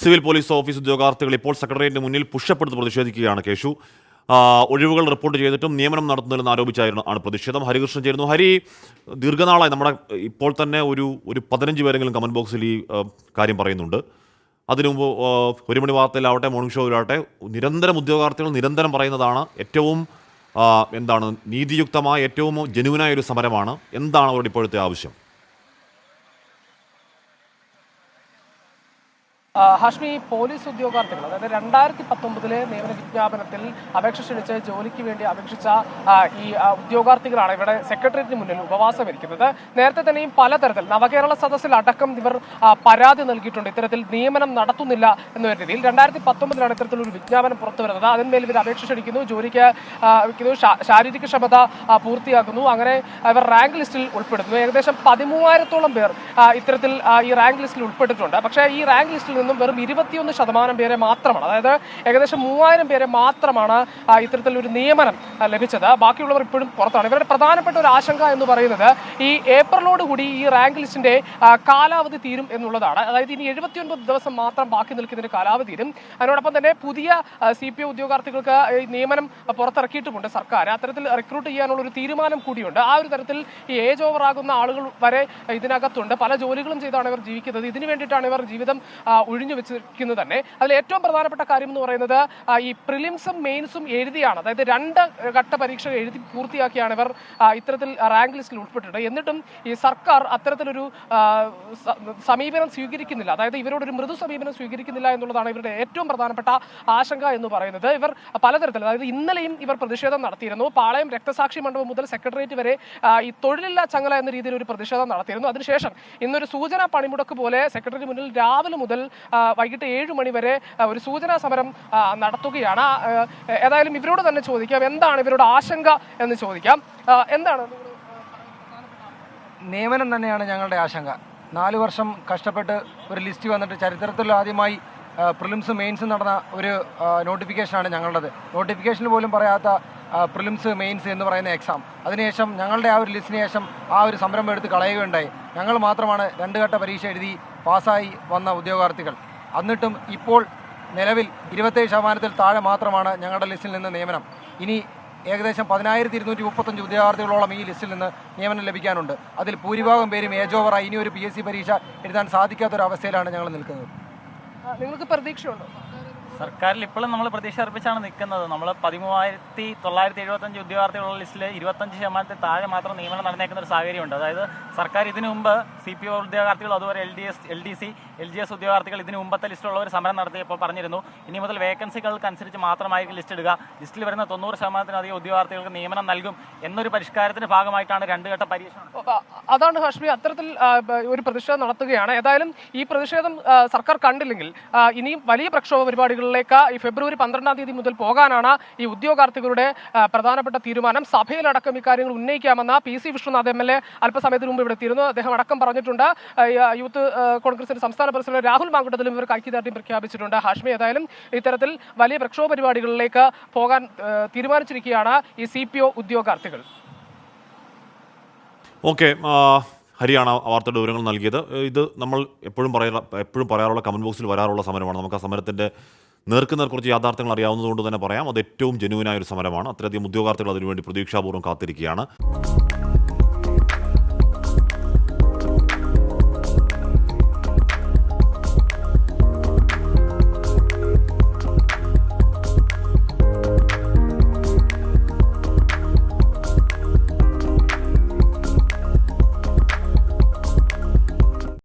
Civil police office ഉദ്യോഗാർത്ഥികൾ ഇപ്പോൾ സെക്രട്ടേറിയറ്റിന് മുന്നിൽ പുഷപ്പ് എടുത്ത് പ്രതിഷേധിക്കുകയാണ്. കേശു, ഒഴിവുകൾ റിപ്പോർട്ട് ചെയ്തിട്ടും നിയമനം നടത്തുന്നില്ലെന്ന് ആരോപിച്ചാണ് പ്രതിഷേധം. ഹരികൃഷ്ണൻ ചേരുന്നു. ഹരി, ദീർഘനാളായി നമ്മുടെ ഇപ്പോൾ തന്നെ ഒരു 15 പേരെങ്കിലും കമൻറ്റ് ബോക്സിൽ ഈ കാര്യം പറയുന്നുണ്ട്. അതിനു മുമ്പ് 1 മണി വാർത്തയിലാവട്ടെ, മോർണിംഗ് ഷോയിലാവട്ടെ, നിരന്തരം ഉദ്യോഗാർത്ഥികൾ നിരന്തരം പറയുന്നതാണ് ഏറ്റവും നീതിയുക്തമായ, ഏറ്റവും ജനുവിനായ ഒരു സമരമാണ്. എന്താണ് അവരുടെ ഇപ്പോഴത്തെ ആവശ്യം? ഹാഷ്മി, പോലീസ് ഉദ്യോഗാർത്ഥികൾ അതായത് 2019 നിയമന വിജ്ഞാപനത്തിൽ അപേക്ഷ ക്ഷണിച്ച് ജോലിക്ക് വേണ്ടി അപേക്ഷിച്ച ഈ ഉദ്യോഗാർത്ഥികളാണ് ഇവിടെ സെക്രട്ടേറിയറ്റിന് മുന്നിൽ ഉപവാസം ഇരിക്കുന്നത്. നേരത്തെ തന്നെയും പലതരത്തിൽ നവകേരള സദസ്സിൽ അടക്കം ഇവർ പരാതി നൽകിയിട്ടുണ്ട്. ഇത്തരത്തിൽ നിയമനം നടത്തുന്നില്ല എന്ന രീതിയിൽ 2019 ഇത്തരത്തിലൊരു വിജ്ഞാപനം പുറത്തു വരുന്നത്. അതിന്മേൽ ഇവർ അപേക്ഷ ക്ഷണിക്കുന്നു, ജോലിക്ക് ശാരീരിക ക്ഷമത പൂർത്തിയാക്കുന്നു. അങ്ങനെ ഇവർ റാങ്ക് ലിസ്റ്റിൽ ഉൾപ്പെടുന്നു. ഏകദേശം 13,000-ഓളം പേർ ഇത്തരത്തിൽ ഈ റാങ്ക് ലിസ്റ്റിൽ ഉൾപ്പെട്ടിട്ടുണ്ട്. പക്ഷേ ഈ റാങ്ക് ലിസ്റ്റിൽ നിന്നും വെറും 21% പേരെ മാത്രമാണ്, അതായത് ഏകദേശം 3,000 പേരെ മാത്രമാണ് ഇത്തരത്തിലൊരു നിയമനം ലഭിച്ചത്. ബാക്കിയുള്ളവർ ഇപ്പോഴും പുറത്താണ്. ഇവരുടെ പ്രധാനപ്പെട്ട ഒരു ആശങ്ക എന്ന് പറയുന്നത് ഈ ഏപ്രിലോടുകൂടി ഈ റാങ്ക് ലിസ്റ്റിന്റെ കാലാവധി തീരും എന്നുള്ളതാണ്. അതായത് ഇനി 79 ദിവസം മാത്രം ബാക്കി നിൽക്കുന്നതിന്റെ കാലാവധി തീരും. അതിനോടൊപ്പം തന്നെ പുതിയ CPO ഉദ്യോഗാർത്ഥികൾക്ക് നിയമനം പുറത്തിറക്കിയിട്ടുമുണ്ട് സർക്കാർ. അത്തരത്തിൽ റിക്രൂട്ട് ചെയ്യാനുള്ള ഒരു തീരുമാനം കൂടിയുണ്ട്. ആ ഒരു തരത്തിൽ ഈ ഏജ് ഓവർ ആകുന്ന ആളുകൾ വരെ ഇതിനകത്തുണ്ട്. പല ജോലികളും ചെയ്താണ് ഇവർ ജീവിക്കുന്നത്. ഇതിനു വേണ്ടിയിട്ടാണ് ഇവർ ജീവിതം ഒഴിഞ്ഞു വെച്ചിരിക്കുന്നത് തന്നെ. അതിൽ ഏറ്റവും പ്രധാനപ്പെട്ട കാര്യം എന്ന് പറയുന്നത് ഈ പ്രിലിംസും മെയിൻസും എഴുതിയാണ്, അതായത് 2 ഘട്ട പരീക്ഷ എഴുതി പൂർത്തിയാക്കിയാണ് ഇവർ ഇത്തരത്തിൽ റാങ്ക് ലിസ്റ്റിൽ ഉൾപ്പെട്ടിട്ട്. എന്നിട്ടും ഈ സർക്കാർ അത്തരത്തിലൊരു സമീപനം സ്വീകരിക്കുന്നില്ല, അതായത് ഇവരോടൊരു മൃദു സമീപനം സ്വീകരിക്കുന്നില്ല എന്നുള്ളതാണ് ഇവരുടെ ഏറ്റവും പ്രധാനപ്പെട്ട ആശങ്ക എന്ന് പറയുന്നത്. ഇവർ പലതരത്തിൽ, അതായത് ഇന്നലെയും ഇവർ പ്രതിഷേധം നടത്തിയിരുന്നു. പാളയം രക്തസാക്ഷി മണ്ഡപം മുതൽ സെക്രട്ടേറിയറ്റ് വരെ ഈ തൊഴിലില്ലാ ചങ്ങല എന്ന രീതിയിൽ ഒരു പ്രതിഷേധം നടത്തിയിരുന്നു. അതിനുശേഷം ഇന്നൊരു സൂചനാ പണിമുടക്ക് പോലെ സെക്രട്ടേറിയറ്റ് മുന്നിൽ രാവിലെ മുതൽ വൈകിട്ട് 7 മണി വരെ ഒരു സൂചനാ സമരം നടത്തുകയാണ്. ഏതായാലും ഇവരോട് തന്നെ ചോദിക്കാം, എന്താണ് ഇവരുടെ ആശങ്ക എന്ന് ചോദിക്കാം. എന്താണ് നിയമനം തന്നെയാണ് ഞങ്ങളുടെ ആശങ്ക. 4 വർഷം കഷ്ടപ്പെട്ട് ഒരു ലിസ്റ്റ് വന്നിട്ട് ചരിത്രത്തിൽ ആദ്യമായി പ്രിലിംസ് മെയിൻസ് നടന്ന ഒരു നോട്ടിഫിക്കേഷനാണ് ഞങ്ങളുടേത്. നോട്ടിഫിക്കേഷനിൽ പോലും പറയാത്ത പ്രിലിംസ് മെയിൻസ് എന്ന് പറയുന്ന എക്സാം. അതിനുശേഷം ഞങ്ങളുടെ ആ ഒരു ലിസ്റ്റിന് ശേഷം ആ ഒരു സംരംഭം എടുത്ത് കളയുകയുണ്ടായി. ഞങ്ങൾ മാത്രമാണ് 2 ഘട്ട പരീക്ഷ എഴുതി പാസ്സായി വന്ന ഉദ്യോഗാർത്ഥികൾ. എന്നിട്ടും ഇപ്പോൾ നിലവിൽ 27% താഴെ മാത്രമാണ് ഞങ്ങളുടെ ലിസ്റ്റിൽ നിന്ന് നിയമനം. ഇനി ഏകദേശം 10,235 ഉദ്യോഗാർത്ഥികളോളം ഈ ലിസ്റ്റിൽ നിന്ന് നിയമനം ലഭിക്കാനുണ്ട്. അതിൽ ഭൂരിഭാഗം പേരും ഏജ് ഓവറായി ഇനി ഒരു PSC പരീക്ഷ എഴുതാൻ സാധിക്കാത്തൊരവസ്ഥയിലാണ് ഞങ്ങൾ നിൽക്കുന്നത്. നിങ്ങൾക്ക് പ്രതീക്ഷയുണ്ടോ? സർക്കാരിൽ ഇപ്പോഴും നമ്മൾ പ്രതീക്ഷ അർപ്പിച്ചാണ് നിൽക്കുന്നത്. നമ്മൾ 13,975 ഉദ്യോഗാർത്ഥികളുള്ള ലിസ്റ്റിൽ 25% താഴെ മാത്രം നിയമനം നടന്നേക്കുന്ന ഒരു സാഹചര്യമുണ്ട്. അതായത് സർക്കാർ ഇതിനു മുമ്പ് CPO ഉദ്യോഗാർത്ഥികൾ, അതുപോലെ LDC, LGS ഉദ്യോഗാർത്ഥികൾ ഇതിനു മുമ്പത്തെ ലിസ്റ്റിലുള്ളവർ സമരം നടത്തിയപ്പോൾ പറഞ്ഞിരുന്നു, ഇനി മുതൽ വേക്കൻസികൾക്കനുസരിച്ച് മാത്രമായിരിക്കും ലിസ്റ്റ് ഇടുക, ലിസ്റ്റിൽ വരുന്ന 90%-അധികം ഉദ്യോഗാർത്ഥികൾക്ക് നിയമനം നൽകും എന്നൊരു പരിഷ്കാരത്തിന്റെ ഭാഗമായിട്ടാണ് 2 ഘട്ട പരീക്ഷ. അതാണ് ഹാഷ്മി, അത്തരത്തിൽ ഒരു പ്രതിഷേധം നടത്തുകയാണ്. ഏതായാലും ഈ പ്രതിഷേധം സർക്കാർ കണ്ടില്ലെങ്കിൽ ഇനിയും വലിയ പ്രക്ഷോഭ പരിപാടികൾ ഈ ഫെബ്രുവരി 12 മുതൽ പോകാനാണ് ഈ ഉദ്യോഗാർത്ഥികളുടെ പ്രധാനപ്പെട്ട തീരുമാനം. സഭയിലടക്കം ഇക്കാര്യങ്ങൾ ഉന്നയിക്കാമെന്ന PC വിഷ്ണുനാഥ് MLA അല്പസമയത്തിന് മുമ്പ് ഇവിടെ എത്തിയിരുന്നു. അദ്ദേഹം അടക്കം പറഞ്ഞിട്ടുണ്ട്. യൂത്ത് കോൺഗ്രസിന്റെ സംസ്ഥാന പ്രസിഡന്റ് രാഹുൽ മാങ്കുട്ടത്തിലും ഇവർക്ക് ഐക്യദാർഢ്യം പ്രഖ്യാപിച്ചിട്ടുണ്ട്. ഹാഷ്മി, ഏതായാലും ഇത്തരത്തിൽ വലിയ പ്രക്ഷോഭ പരിപാടികളിലേക്ക് പോകാൻ തീരുമാനിച്ചിരിക്കുകയാണ് ഈ CPO ഉദ്യോഗാർത്ഥികൾ. ഓക്കെ, ഹരിയാണ് വാർത്തയുടെ വിവരങ്ങൾ നൽകിയത്. ഇത് നമ്മൾ എപ്പോഴും പറയാറുള്ള കമൻറ്റ് ബോക്സിൽ വരാറുള്ള സമരമാണ്. നമുക്ക് ആ സമരത്തിൻ്റെ നേർക്കുനേർ കുറച്ച് യാഥാർത്ഥ്യങ്ങൾ അറിയാവുന്നതുകൊണ്ട് തന്നെ പറയാം, അത് ഏറ്റവും ജനുവിനായ ഒരു സമരമാണ്. അത്രയധികം ഉദ്യോഗാർത്ഥികൾ അതിനുവേണ്ടി പ്രതീക്ഷാപൂർവ്വം കാത്തിരിക്കുകയാണ്.